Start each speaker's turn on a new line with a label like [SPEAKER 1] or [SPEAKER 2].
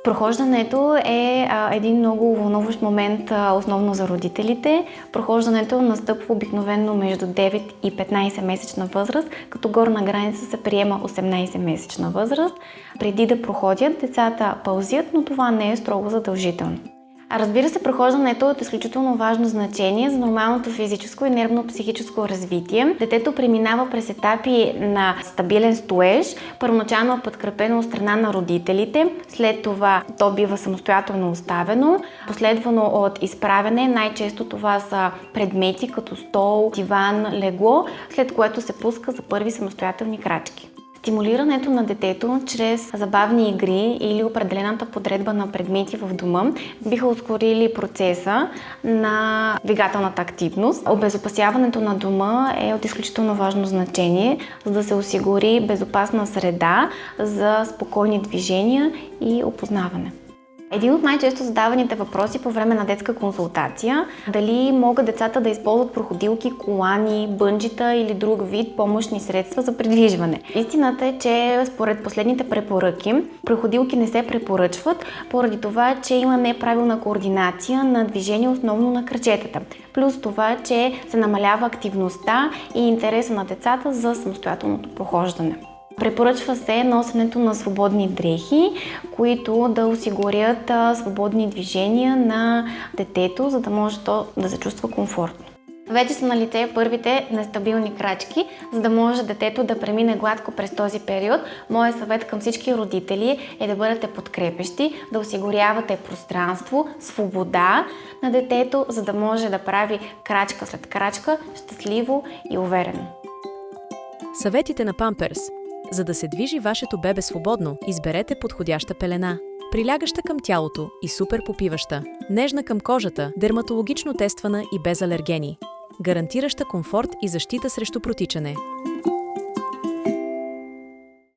[SPEAKER 1] Прохождането е един много вълнуващ момент, основно за родителите. Прохождането настъпва обикновено между 9 и 15 месечна възраст, като горна граница се приема 18 месечна възраст. Преди да проходят, децата паузят, но това не е строго задължително. Разбира се, прохождането е от изключително важно значение за нормалното физическо и нервно-психическо развитие. Детето преминава през етапи на стабилен стоеж, първоначално е подкрепено от страна на родителите, след това то бива самостоятелно оставено, последвано от изправяне. Най-често това са предмети като стол, диван, легло, след което се пуска за първи самостоятелни крачки. Стимулирането на детето чрез забавни игри или определената подредба на предмети в дома биха ускорили процеса на двигателната активност. Обезопасяването на дома е от изключително важно значение, за да се осигури безопасна среда за спокойни движения и опознаване. Един от най-често задаваните въпроси по време на детска консултация – дали могат децата да използват проходилки, колани, бънджита или друг вид помощни средства за придвижване. Истината е, че според последните препоръки, проходилки не се препоръчват, поради това, че има неправилна координация на движение, основно на крачетата. Плюс това, че се намалява активността и интереса на децата за самостоятелното прохождане. Препоръчва се носенето на свободни дрехи, които да осигурят свободни движения на детето, за да може то да се чувства комфортно. Вече са налице първите нестабилни крачки, за да може детето да премине гладко през този период. Моят съвет към всички родители е да бъдете подкрепещи, да осигурявате пространство, свобода на детето, за да може да прави крачка след крачка, щастливо и уверено.
[SPEAKER 2] Съветите на Памперс. За да се движи вашето бебе свободно, изберете подходяща пелена. Прилягаща към тялото и супер попиваща. Нежна към кожата, дерматологично тествана и без алергени. Гарантираща комфорт и защита срещу протичане.